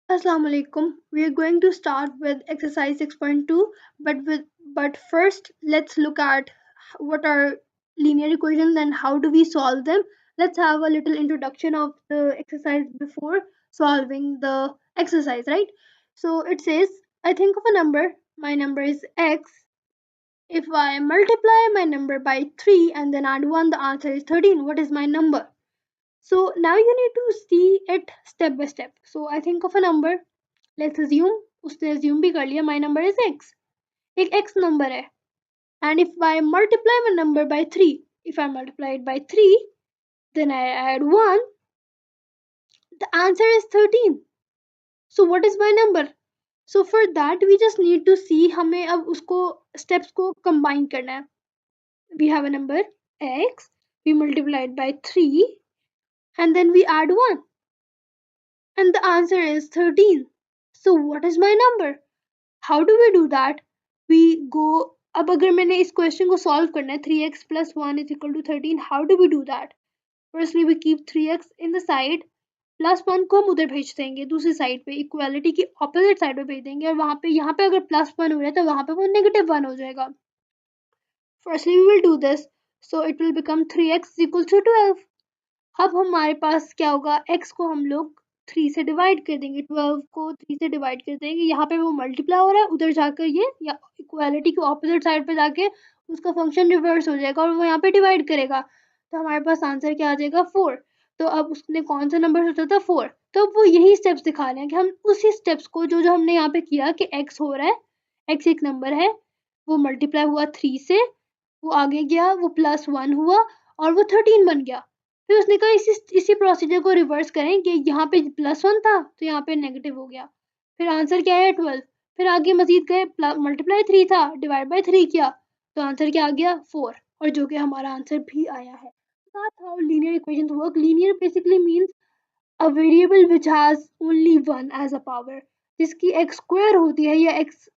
Assalamu alaikum. We are going to start with exercise 6.2, but first let's look at what are linear equations and how do we solve them. Let's have a little introduction of the exercise before solving the exercise, right? So it says, I think of a number, my number is x. If I multiply my number by 3 and then add 1, the answer is 13. What is my number? So now you need to see it step by step. So I think of a number. Let's assume उसने assume भी कर लिया my number is x. एक x number है. And if I multiply my number by 3, if I multiply it by 3, then I add 1, the answer is 13. So what is my number? So for that we just need to see हमें अब उसको steps को combine करना है. We have a number x, we multiply it by 3 and then we add 1 and the answer is 13. So what is my number? How do we do that? We go, अब अगर मैंने इस question को solve करना है 3x plus 1 is equal to 13, how do we do that? Firstly we keep 3x in the side, plus 1 को हम उधर भेज देंगे दूसरी साइड पे, इक्वालिटी की ऑपोजिट साइड पे भेज देंगे और वहां पे यहाँ पे अगर प्लस 1 हो रहा है तो वहां पे वो नेगेटिव 1 हो जाएगा. Firstly we will do this, so it will become 3x is equal to 12. अब हमारे पास क्या होगा, x को हम लोग 3 से डिवाइड कर देंगे, 12 को 3 से डिवाइड कर देंगे, यहाँ पे वो मल्टीप्लाई हो रहा है, उधर जाकर ये या इक्वालिटी के ऑपोजिट साइड पे जाके उसका फंक्शन रिवर्स हो जाएगा और वो यहाँ पे डिवाइड करेगा, तो हमारे पास आंसर क्या आ जाएगा 4. तो अब उसने कौन सा नंबर सोचा था 4, तो अब वो यही स्टेप्स दिखा रहे हैं कि हम उसी स्टेप्स को जो जो हमने यहाँ पे किया कि x हो रहा है, x एक नंबर है, वो मल्टीप्लाई हुआ 3 से, वो आगे गया, वो +1 हुआ और वो 13 बन गया. फिर उसने कहा इसी प्रोसीजर को रिवर्स करें कि यहाँ पे +1 था तो यहाँ पे नेगेटिव हो गया, फिर आंसर क्या है 12. फिर आगे मजीद गए, मल्टीप्लाई 3 था, डिवाइड बाय 3 किया, तो आंसर क्या आ गया 4, और जो कि हमारा आंसर भी आया है. That's how linear equations work. Linear basically means a variable which has only one as a power. जिसकी x स्क्वायर होती है या x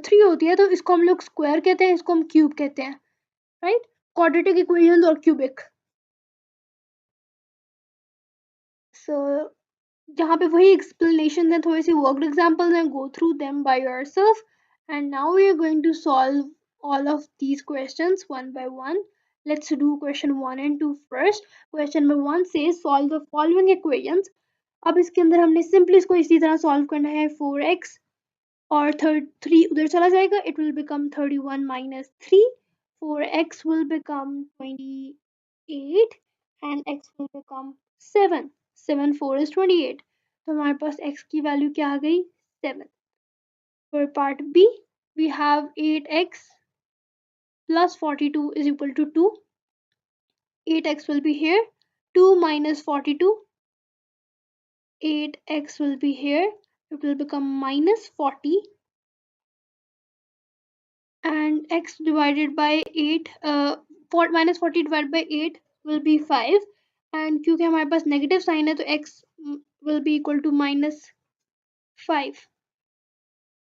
3 होती है, तो इसको हम लोग स्क्वायर कहते हैं, इसको हम क्यूब कहते हैं, राइट? क्वाड्रेटिक इक्वेशंस और क्यूबिक. सो यहाँ पे वही एक्सप्लेनेशन है, थोड़ी सी वर्कड एग्जांपल्स हैं, go through them by yourself. And now we are going to solve all of these questions one by one. Let's do question 1 and 2 first. Question number 1 says solve the following equations. अब इसके अंदर हमने simply इसको इसी तरह solve करना है, 4x और 3 उधर चला जाएगा, it will become 31 minus 3. 4x will become 28 and x will become 7. 7 4 is 28. तो हमारे पास x की वैल्यू क्या आ गई 7. For part B we have 8x plus 42 is equal to 2. 8x will be here, 2 minus 42, 8x will be here, it will become minus 40, and x divided by 8, minus 40 divided by 8 will be 5, and क्योंकि हमारे पास negative sign है तो x will be equal to minus 5.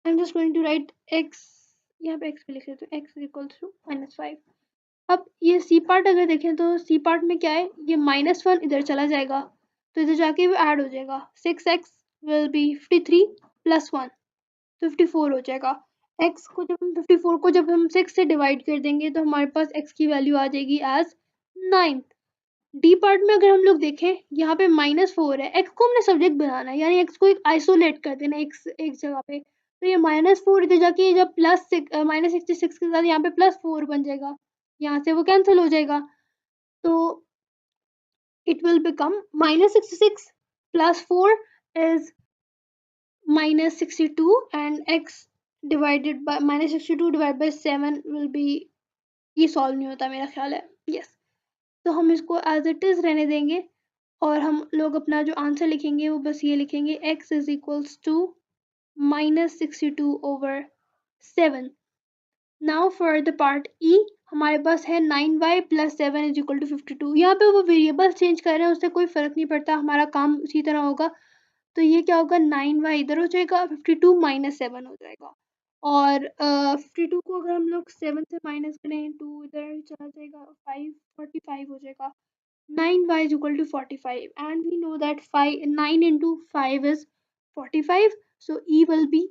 I'm just going to write x, यहाँ पे x भी लिख लेते हैं, x is equal to minus 5. अब ये c पार्ट अगर देखें तो c पार्ट में क्या है, ये -1 इधर चला जाएगा तो इधर जाके वो ऐड हो जाएगा, 6x will be 53 plus 1 तो 54 हो जाएगा. x को जब हम 54 को जब हम 6 से डिवाइड कर देंगे तो हमारे पास x की वैल्यू आ जाएगी एज 9. डी पार्ट में अगर हम लोग देखें यहाँ पे -4 है, x को हमने सब्जेक्ट बनाना है, यानी x को एक आइसोलेट कर देना x एक जगह पे, तो ये -4 इधर जाके जब -66 के साथ यहाँ पे +4 बन जाएगा, यहाँ से वो कैंसिल हो जाएगा, तो it will become -66 plus 4 is -62 and x divided by -62 divided by 7 will be, ये सॉल्व नहीं होता मेरा ख्याल है, यस. तो हम इसको एज इट इज रहने देंगे और हम लोग अपना जो आंसर लिखेंगे वो बस ये लिखेंगे x is equals to -62 over 7. Now for the part E हमारे पास है 9y plus 7 is equal to 52. यहाँ पे वो वेरिएबल चेंज कर रहे हैं, उससे कोई फ़र्क नहीं पड़ता, हमारा काम उसी तरह होगा. तो ये क्या होगा, 9y इधर हो जाएगा, 52 minus 7 हो जाएगा, और 52 को अगर हम लोग 7 से माइनस करें 2 इधर चला जाएगा, 5 45 हो जाएगा. 9y is equal to 45 and we know that 9 into 5 is 45, so E will be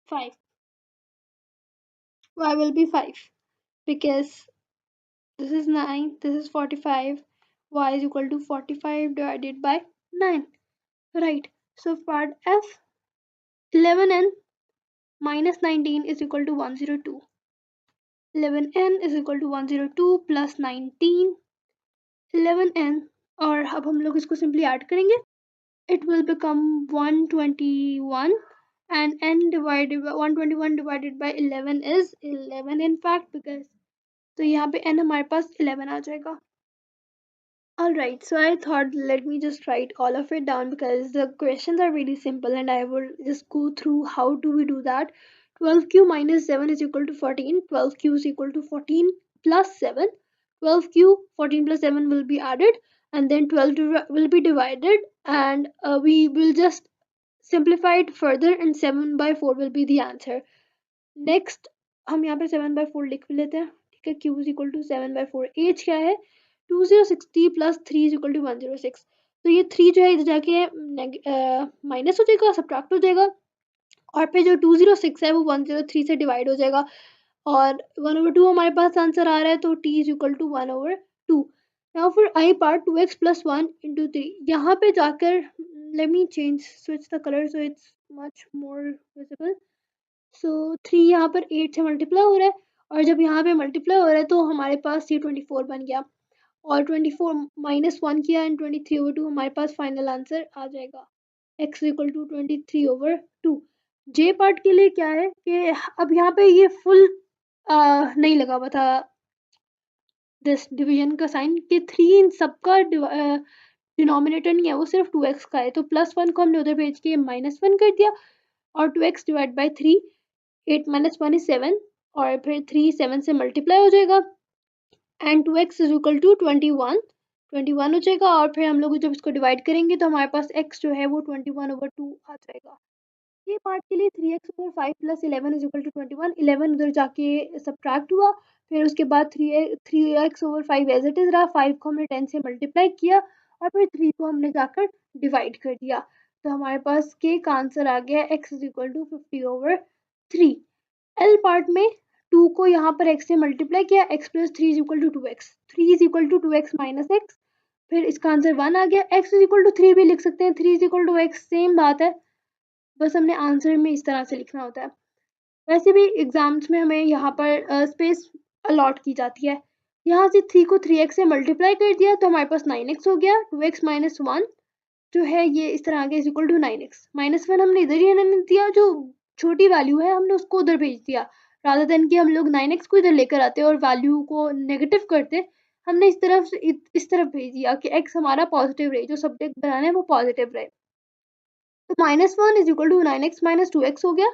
5. Y will be 5 because this is 9, this is 45. Y is equal to 45 divided by 9. Right. So part F, 11n minus 19 is equal to 102. 11n is equal to 102 plus 19. 11n, और अब हम लोग इसको simply add करेंगे. It will become 121, and n divided by 121 divided by 11 is 11 in fact, because तो यहाँ पे n हमारे पास 11 आ जाएगा. Alright, so I thought let me just write all of it down because the questions are really simple and I will just go through how do we do that. 12q minus 7 is equal to 14. 12q is equal to 14 plus 7. 12q, 14 plus 7 will be added, and then 12 will be divided, and we will just simplify it further, and 7 by 4 will be the answer. Next हम यहाँ पे 7/4 लिख भी लेते हैं. ठीक है, q is equal to 7/4. H क्या है? 2060 प्लस 3 इज इक्वल टू 106. तो ये 3 जो है इधर जाके माइनस हो जाएगा, सब्ट्रैक्ट हो जाएगा, और फिर जो 206 है वो 103 से डिवाइड हो जाएगा, और 1/2 हमारे पास आंसर आ रहा है, तो t is equal to 1/2. Now for I part 2x plus 1 into 3. यहाँ पे जाकर let me change switch the colour so it's much more visible. So 3 यहाँ पर 8 से मल्टीप्लाई हो रहा है, और जब यहाँ पे मल्टीप्लाई हो रहा है तो हमारे पास ये 24 बन गया, और 24 माइनस 1 किया एंड 23/2 हमारे पास फाइनल आंसर आ जाएगा. x equal to 23/2. J part के लिए क्या है कि अब यहाँ पे ये फुल नहीं लगा हुआ था दिस डिवीजन का साइन, कि 3 इन सबका डिनोमिनेटर नहीं है, वो सिर्फ 2x का है, तो +1 को हमने उधर भेज के -1 कर दिया, और 2x divide by 3. 8 minus 1 is 7, और फिर 3 7 से मल्टीप्लाई हो जाएगा, and 2x is equal to 21 हो जाएगा, और फिर हम लोग जब इसको डिवाइड करेंगे तो हमारे पास x जो है वो 21/2 आ जाएगा. ये पार्ट के लिए 3x/5 plus 11 is equal to 21. 11 उधर जाके सब्ट्रैक्ट हुआ, फिर उसके बाद 3x/5 एज इट इज रहा. 5 को हमने 10 से मल्टीप्लाई किया, और फिर 3 को हमने जाकर डिवाइड कर दिया, तो हमारे पास के का आंसर आ गया x is equal to 50/3. L part में 2 को यहाँ पर x से मल्टीप्लाई किया, x plus 3 is equal to 2x. 3 is equal to 2x minus x, फिर इसका आंसर 1 आ गया. x इज इक्वल टू 3 भी लिख सकते हैं, 3 is equal to x, same बात है, बस हमने आंसर में इस तरह से लिखना होता है. वैसे भी एग्जाम्स में हमें यहाँ पर स्पेस अलॉट की जाती है. यहाँ से 3 को 3x से मल्टीप्लाई कर दिया तो हमारे पास 9x हो गया. 2x माइनस 1 जो है ये इस तरह आ गया इज इक्वल टू 9x. -1 हमने इधर ही रहने दिया, जो छोटी वैल्यू है हमने उसको उधर भेज दिया, रादर देन कि हम लोग 9x को इधर लेकर आते और वैल्यू को नेगेटिव करते. हमने इस तरफ भेज दिया कि x हमारा पॉजिटिव रहे, जो सब्जेक्ट बनाना है वो पॉजिटिव रहे. तो -1 is equal to 9x minus 2x हो गया.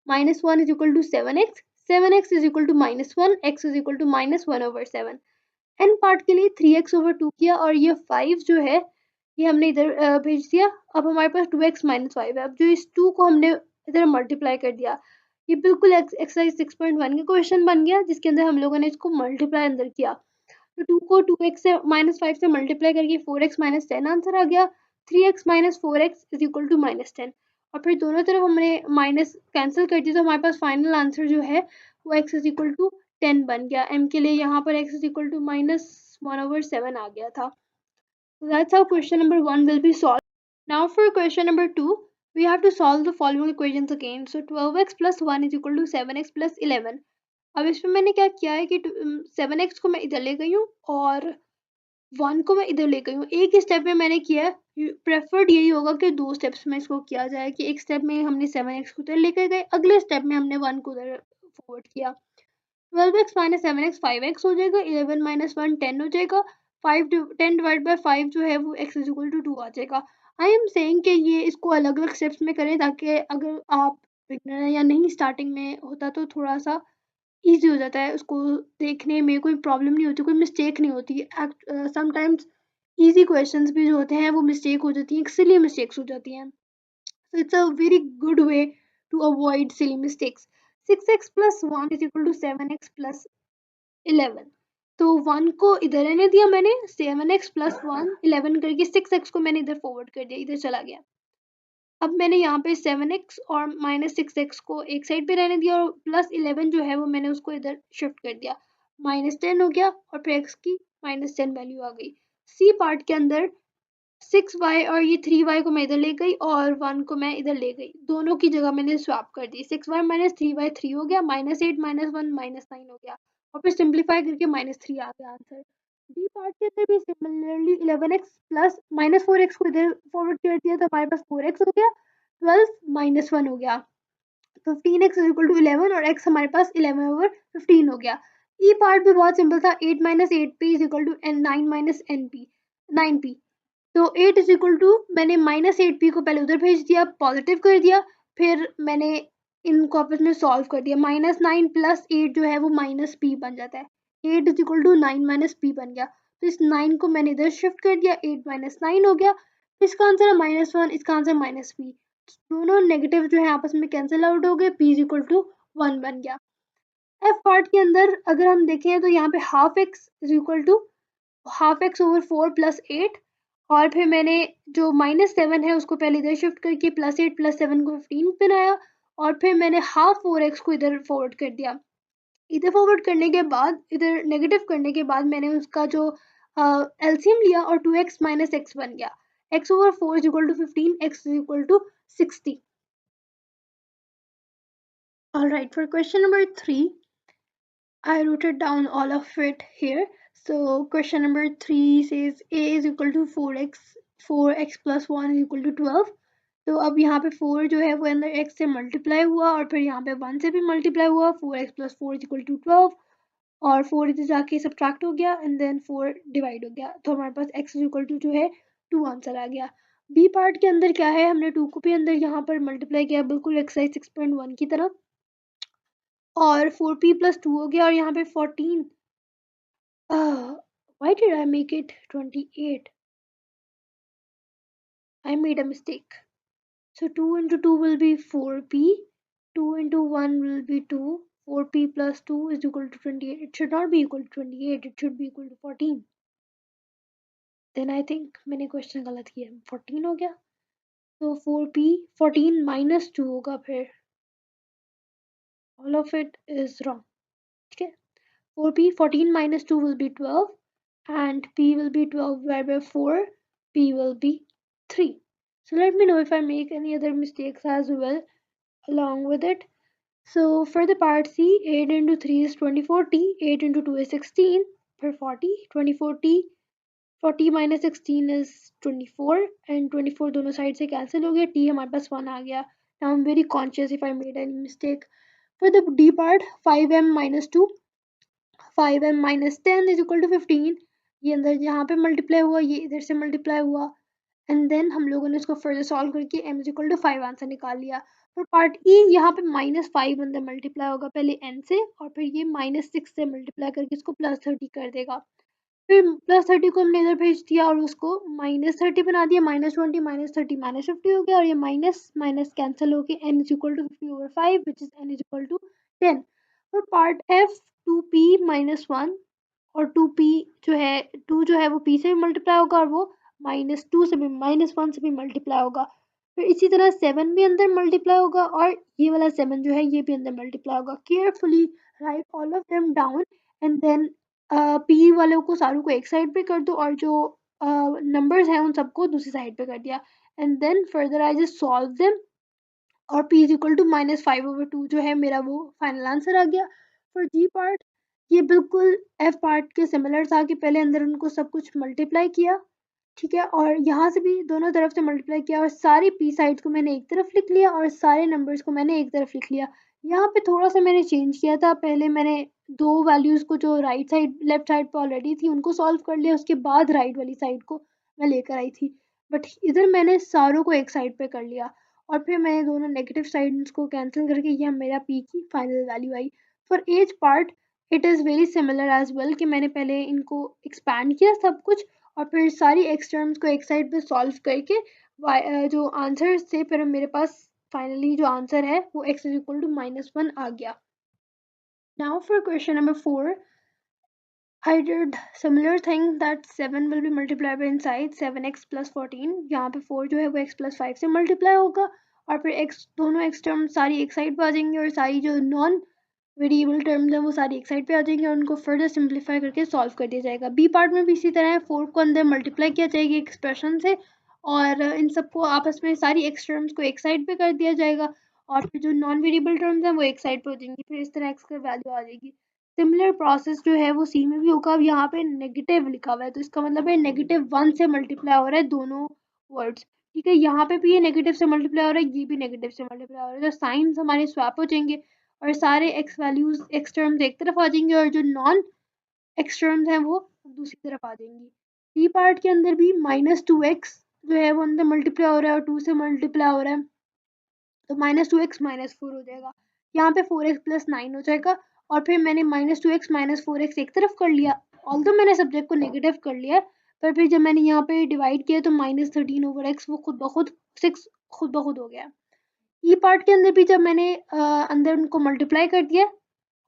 -1 is equal to 7x. 7x is equal to -1. x is equal to -1/7. N part के लिए 3x/2 किया, और ये 5 जो है ये हमने इधर भेज दिया. अब हमारे पास 2x माइनस 5 है. अब जो इस 2 को हमने इधर मल्टीप्लाई कर दिया, ये बिल्कुल एक्सरसाइज 6.1 का क्वेश्चन बन गया, जिसके अंदर हम लोगों ने इसको मल्टीप्लाई अंदर किया. तो 2 को 2x से -5 से मल्टीप्लाई करके 4x माइनस 10 आंसर आ गया. 3x minus 4x is equal to -10, और फिर दोनों तरफ हमने माइनस कैंसिल कर दिया, तो हमारे पास फाइनल आंसर जो है वो x इज इक्वल टू 10 बन गया. m के लिए यहाँ पर x इज इक्वल टू -1/7 आ गया था. So that's how question number 1 will be solved. Now for question number 2, we have to solve the following equations again. So 12x plus 1 is equal to 7x plus 11. अब इसमें मैंने क्या किया है कि 7x को मैं इधर ले गई हूँ और 1 को मैं इधर ले गई हूँ. एक ही स्टेप में मैंने किया है. प्रेफर्ड यही होगा कि 2 स्टेप्स में इसको किया जाए, कि एक स्टेप में हमने 7x को इधर लेकर गए, अगले स्टेप में हमने 1 को इधर फॉरवर्ड किया. 12x माइनस 7x 5x हो जाएगा. 11 माइनस 1 10 हो जाएगा. 10 डिवाइड बाई 5 जो है वो x इज इक्वल टू 2 आ जाएगा. आई एम सेइंग कि ये इसको अलग अलग स्टेप्स में करें, ताकि अगर आप बिगनर या नहीं स्टार्टिंग में होता तो थोड़ा सा ईजी हो जाता है, उसको देखने में कोई प्रॉब्लम नहीं होती, कोई मिस्टेक नहीं होती. समटाइम्स ईजी क्वेश्चंस भी जो होते हैं वो मिस्टेक हो जाती हैं, सिली मिस्टेक्स हो जाती हैं. So it's a very good way to avoid silly mistakes. 6x plus 1 is equal to 7x plus 11. तो 1 को इधर रहने दिया मैंने, 7x plus 1 11 करके 6x को मैंने इधर फॉरवर्ड कर दिया, इधर चला गया. अब मैंने यहाँ पे 7x और -6x को एक साइड पे रहने दिया और +11 जो है वो मैंने उसको इधर शिफ्ट कर दिया, -10 हो गया और फिर x की -10 वैल्यू आ गई। सी पार्ट के अंदर 6y और ये 3y को मैं इधर ले गई और 1 को मैं इधर ले गई, दोनों की जगह मैंने स्वैप कर दी। 6y माइनस 3y 3 हो गया, -8 -1 -9 हो गया और फिर सिंप्लीफाई करके -3 आ गया आंसर। डी पार्ट के अंदर भी सिमिलरली 11x प्लस -4x को इधर फॉरवर्ड कर दिया तो हमारे पास 4x हो गया, 12 -1 हो गया, 15x इज इक्वल टू 11 और x हमारे पास 11/15 हो गया। ई पार्ट भी बहुत सिंपल था, 8 - 8p is equal to 9 - np 9p। तो 8 इज इक्वल टू मैंने -8p को पहले उधर भेज दिया, पॉजिटिव कर दिया, फिर मैंने इनको आपस में सॉल्व कर दिया, -9 + 8 जो है वो -p बन जाता है, 8 इज इक्वल टू 9 - p बन गया। तो इस 9 को मैंने इधर शिफ्ट कर दिया, 8 - 9 हो गया, इसका आंसर है -1, इसका आंसर -p। दोनों नेगेटिव जो है आपस में कैंसिल आउट हो गए, p इज इक्वल टू 1 बन गया। एफ पार्ट के अंदर अगर हम देखें तो यहाँ पे half x is equal to ½ x/4 + 8 और फिर मैंने जो -7 है उसको पहले इधर शिफ्ट करके +8 + 7 को 15 बनाया और फिर मैंने हाफ 4x को इधर फॉरवर्ड कर दिया। इधर फॉरवर्ड करने के बाद इधर नेगेटिव करने के बाद मैंने उसका जो एलसीएम लिया और 2x - x बन गया, x/4 is equal to 15, x is equal to 60। Alright, for question number 3, I wrote it down all of it here. So question number 3 says a is equal to 4x plus 1 is equal to 12. तो अब यहाँ पे 4 जो है वो अंदर x से multiply हुआ और फिर यहाँ पे 1 से भी मल्टीप्लाई हुआ, 4x plus 4 is equal to 12 और 4 इधर जाके सब्ट्रैक्ट हो गया एंड देन 4 डिवाइड हो गया, तो हमारे पास x is equal to जो है 2 आंसर आ गया। बी पार्ट के अंदर क्या है, हमने 2 को भी अंदर यहाँ पर मल्टीप्लाई किया बिल्कुल एक्सरसाइज 6.1 की तरह और 4p + 2 हो गया और यहाँ पे 14, why did I make it 28? I made a mistake. So 2 into 2 will be 4p, 2 into 1 will be 2, 4p plus 2 is equal to 28. It should not be equal to 28, it should be equal to 14. Then I think मैंने question गलत किया, 14 हो गया, तो 4p 14 minus 2 होगा फिर, all of it is wrong, ठीक है। 4p 14 minus 2 will be 12 and p will be 12 divided by 4, p will be 3. So let me know if I make any other mistakes as well along with it. So for the part C, 8 into 3 is 24t, 8 into 2 is 16, for 40, 24t, 40 minus 16 is 24 and 24 दोनों side से cancel हो गया, t हमारे पास 1 आ गया. Now I'm very conscious if I made any mistake. For the D part, 5m minus 2, 5m minus 10 is equal to 15. ये अंदर यहाँ पे मल्टीप्लाई हुआ, ये इधर से मल्टीप्लाई हुआ एंड देन हम लोगों ने इसको फर्दर सॉल्व करके m is equal to 5 answer निकाल लिया। और पार्ट ई, यहाँ पे -5 अंदर मल्टीप्लाई होगा पहले n से और फिर ये -6 से मल्टीप्लाई करके इसको +30 कर देगा, फिर +30 को हमने इधर भेज दिया और उसको -30 बना दिया, -20 -30 -50 हो गया और ये माइनस माइनस कैंसिल होके n is equal to 50/5 which is n is equal to 10। और पार्ट एफ, 2p - 1 और 2p जो है 2 जो है वो p से भी मल्टीप्लाई होगा और वो -2 से भी -1 से भी मल्टीप्लाई होगा, फिर इसी तरह 7 भी अंदर मल्टीप्लाई होगा और ये वाला 7 जो है ये भी अंदर मल्टीप्लाई होगा। Carefully write all of them down and then p वालों को सारों को एक साइड पे कर दो और जो नंबर्स हैं उन सबको दूसरी साइड पे कर दिया and then further I just solve them और p इज इक्वल टू -5/2 जो है मेरा वो फाइनल आंसर आ गया। फॉर जी पार्ट ये बिल्कुल एफ पार्ट के सिमिलर था कि पहले अंदर उनको सब कुछ मल्टीप्लाई किया, ठीक है, और यहाँ से भी दोनों तरफ से मल्टीप्लाई किया और सारी पी साइड्स को मैंने एक तरफ लिख लिया और सारे नंबर्स को मैंने एक तरफ लिख लिया। यहाँ पे थोड़ा सा मैंने चेंज किया था, पहले मैंने दो वैल्यूज़ को जो राइट साइड लेफ्ट साइड पर ऑलरेडी थी उनको सॉल्व कर लिया, उसके बाद राइट वाली साइड को मैं लेकर आई थी, बट इधर मैंने सारों को एक साइड पे कर लिया और फिर मैंने दोनों नेगेटिव साइड्स को कैंसिल करके यह मेरा पी की फाइनल वैल्यू आई। For h part it is very similar as well कि मैंने पहले इनको एक्सपैंड किया सब कुछ और फिर सारी एक्स टर्म्स को एक साइड पे सॉल्व करके जो आंसर थे फिर मेरे पास फाइनली जो आंसर है वो x इज इक्वल टू -1 आ गया। Now for question number 4, I did similar thing that 7 will be multiplied by inside 7x plus 14. यहाँ पे 4 जो है वो x plus 5 से मल्टीप्लाई होगा और फिर x दोनों x टर्म सारी एक साइड पे आ जाएंगी और सारी जो नॉन वेरिएबल टर्म्स हैं वो सारी एक साइड पे आ जाएंगी और उनको फर्दर सिंप्लीफाई करके सॉल्व कर दिया जाएगा। बी पार्ट में भी इसी तरह है, 4 को अंदर मल्टीप्लाई किया जाएगा एक्सप्रेशन से और इन सबको आपस में सारी एक्स टर्म्स को एक साइड पे कर दिया जाएगा और फिर जो नॉन वेरिएबल टर्म्स हैं वो एक साइड पे हो जाएंगी, फिर इस तरह एक्स का वैल्यू आ जाएगी। सिमिलर प्रोसेस जो है वो सी में भी होगा। अब यहाँ पे नेगेटिव लिखा हुआ है तो इसका मतलब है -1 से मल्टीप्लाई हो रहा है दोनों वर्ड्स। ठीक है, यहाँ पे भी ये नेगेटिव से मल्टीप्लाई हो रहा है, ये भी नेगेटिव से मल्टीप्लाई हो रहा है, तो साइंस हमारे स्वैप हो जाएंगे और सारे एक्स वैल्यूज एक्स टर्म्स एक तरफ आ जाएंगे और जो नॉन एक्स टर्म्स हैं वो दूसरी तरफ आ जाएंगी। सी पार्ट के अंदर भी -2x जो है वो अंदर मल्टीप्लाई हो रहा है और 2 से मल्टीप्लाई हो रहा है, तो -2x -4 हो जाएगा। यहाँ पे 4x प्लस 9 हो जाएगा और फिर मैंने -2x -4x एक तरफ कर लिया, ऑल्दो मैंने सब्जेक्ट को नेगेटिव कर लिया है, पर फिर जब मैंने यहाँ पे डिवाइड किया तो -13/x वो खुद ब खुद 6 खुद ब खुद हो गया। ई पार्ट के अंदर भी जब मैंने अंदर उनको मल्टीप्लाई कर दिया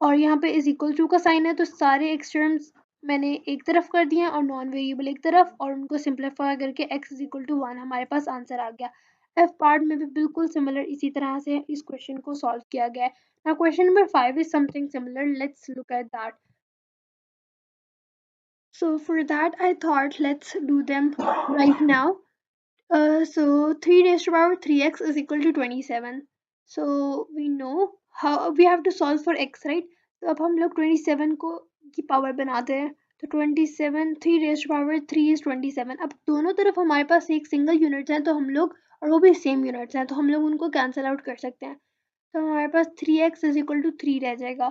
और यहाँ पे इज इक्वल टू का साइन है तो सारे एक्स टर्म्स मैंने एक तरफ कर दिए और नॉन वेरिएबल एक तरफ और उनको सिंप्लीफाई करके x इज इक्वल टू 1 हमारे पास आंसर आ गया। एफ पार्ट में भी बिल्कुल सिमिलर इसी तरह से इस क्वेश्चन को सॉल्व किया गया है। Now question number 5 is something similar, let's look at that. So for that I thought let's do them right now. So 3 raised to power 3x is equal to 27. So we know how we have to solve for x, right? तो अब हम लोग 27 को की power बनाते हैं तो 27 3 raised to power 3 is 27। अब दोनों तरफ हमारे पास एक सिंगल यूनिट्स हैं तो हम लोग और वो भी सेम यूनिट्स हैं तो हम लोग उनको कैंसिल आउट कर सकते हैं। तो हमारे पास 3x इज इक्वल टू 3 रह जाएगा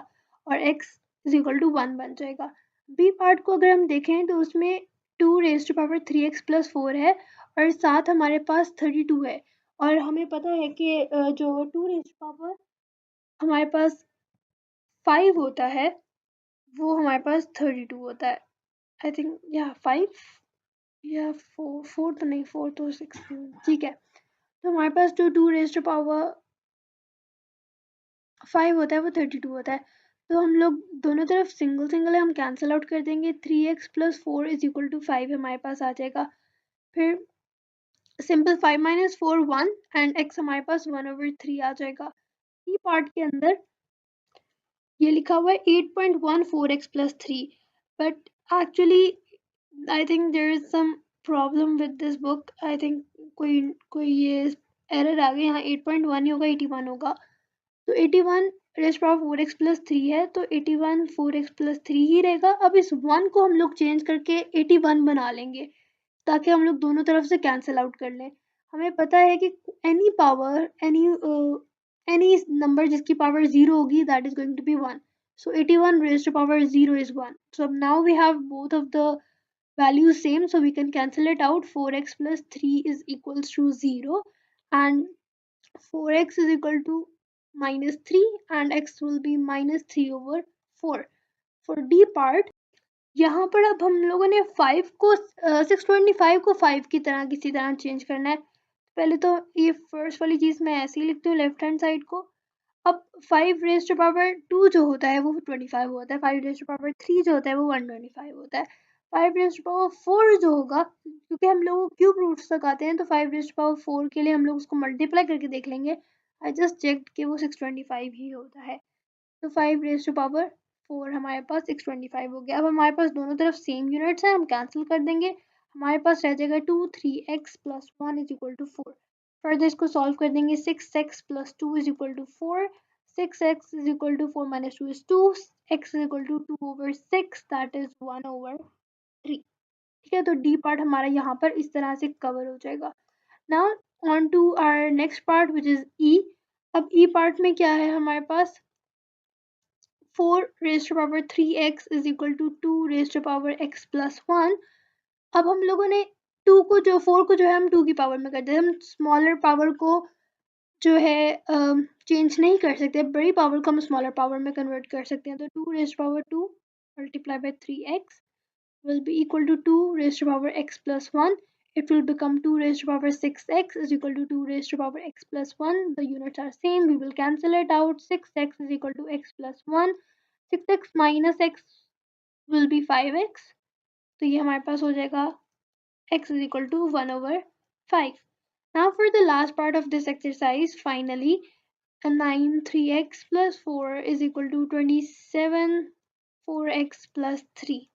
और x इज इक्वल टू 1 बन जाएगा। बी पार्ट को अगर हम देखें तो उसमें 2 raise to power 3x plus 4 है और साथ हमारे पास 32 है और हमें पता है कि जो 2 रेज टू पावर हमारे पास 5 होता है वो हमारे पास 32 होता है। आई थिंक या 5 या 4, 4 तो नहीं, 4 तो 16, ठीक है। तो हमारे पास जो 2 रेज टू पावर 5 होता है वो 32 होता है, तो हम लोग दोनों तरफ सिंगल सिंगल है हम कैंसिल आउट कर देंगे। 3x plus 4 is equal to 5 हमारे पास आ जाएगा। फिर सिंपल 5 माइनस 4 1 एंड x हमारे पास 1/3 आ जाएगा। सी पार्ट के अंदर ये लिखा हुआ है 8.14x plus 3, but actually I think there is some problem with this book. I think कोई कोई ये एरर आ गई, यहाँ 8.1 ही होगा, 81 होगा। तो 81 रेज़ पावर 4x प्लस 3 है तो 81 4x प्लस 3 ही रहेगा। अब इस 1 को हम लोग चेंज करके 81 बना लेंगे ताकि हम लोग दोनों तरफ से कैंसिल आउट कर लें। हमें पता है कि एनी पावर एनी नंबर जिसकी पावर 0 होगी that is going to be 1। So 81 raised to power 0 is 1. So now we have both of the values same, so we can cancel it out. 4x plus 3 is equals to 0 and 4x is equal to -3 and x will be -3/4. For D part यहाँ पर अब हम लोगों ने 5 को 625 को 5 की तरह किसी तरह चेंज करना है। पहले तो ये फर्स्ट वाली चीज़ मैं ऐसे ही लिखती हूँ लेफ्ट हैंड साइड को। अब 5 रेज़ टू पावर 2 जो होता है वो 25 होता है, 5 रेज़ टू पावर 3 जो होता है वो 125 होता है, 5 रेज़ टू पावर 4 जो होगा क्योंकि हम लोग क्यूब रूट्स तक आते हैं तो 5 रेज़ टू पावर 4 के लिए हम लोग उसको मल्टीप्लाई करके देख लेंगे। आई जस्ट चेक्ड कि वो 625 ही होता है। तो 5 रेज़ टू पावर 4 हमारे पास 625 हो गया। अब हमारे पास दोनों तरफ सेम यूनिट्स हैं, हम कैंसिल कर देंगे। हमारे पास रह जाएगा 2 3x plus 1 is equal to 4। Further इसको सॉल्व कर देंगे। 6x plus 2 is equal to 4, 6x is equal to 4 minus 2 is 2, x is equal to 2/6 that is 1/3। ठीक है, तो डी पार्ट हमारा यहाँ पर इस तरह से कवर हो जाएगा। Now on to our next part which is E. अब ई पार्ट में क्या है हमारे पास 4 raised to power 3x is equal to 2 raised to power x plus 1। अब हम लोगों ने 2 को जो 4 को जो है हम 2 की पावर में कर देते हैं, हम स्मॉलर पावर को जो है चेंज नहीं कर सकते, बड़ी पावर को हम स्मॉलर पावर में कन्वर्ट कर सकते हैं। तो 2 raised to power 2 multiplied by 3x will be equal to 2 raised to power x plus 1. It will become 2 raised to power 6x is equal to 2 raised to power x plus 1. The units are same. We will cancel it out. 6x is equal to x plus 1. 6x minus x will be 5x. तो ये हमारे पास हो जाएगा x is equal to 1 over 5. Now for the last part of this exercise, finally, a 9 3x plus 4 is equal to 27 4x plus 3.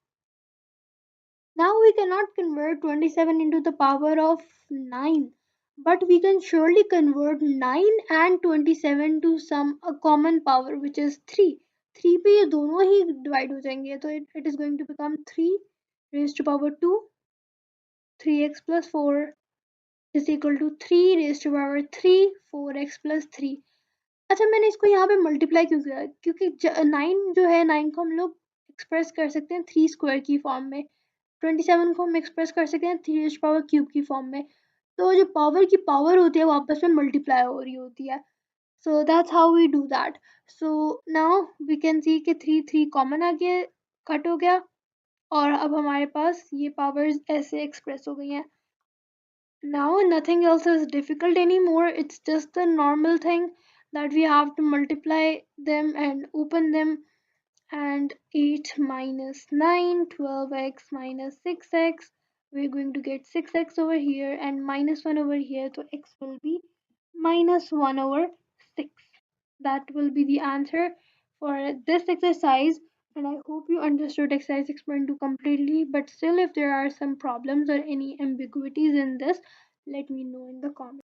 Now we cannot convert 27 into the power of 9, but we can surely convert 9 and 27 to some a common power which is 3. 3 पे ये दोनों ही divide हो जाएंगे, तो it is going to become 3 raised to power 2. 3x plus 4 is equal to 3 raised to power 3 4x plus 3. अच्छा, मैंने इसको यहाँ पे मल्टीप्लाई क्यों किया, क्योंकि 9 जो है 9 को हम लोग एक्सप्रेस कर सकते हैं 3 स्क्वायर की फॉर्म में, 27 को हम एक्सप्रेस कर सकते हैं 3 रेज़ पावर क्यूब की फॉर्म में। तो जो पावर की पावर होती है वो आपस में मल्टीप्लाई हो रही होती है। So that's how we do that. So now we can see कि 3 3 कॉमन आ गया, कट हो गया, और अब हमारे पास ये पावर्स ऐसे एक्सप्रेस हो गई हैं। Now nothing else is difficult anymore. It's just the normal thing that we have to multiply them and open them. And 8 minus 9, 12x minus 6x. We're going to get 6x over here and minus 1 over here. So x will be minus 1 over 6. That will be the answer for this exercise. And I hope you understood exercise experiment 2 completely. But still, if there are some problems or any ambiguities in this, let me know in the comments.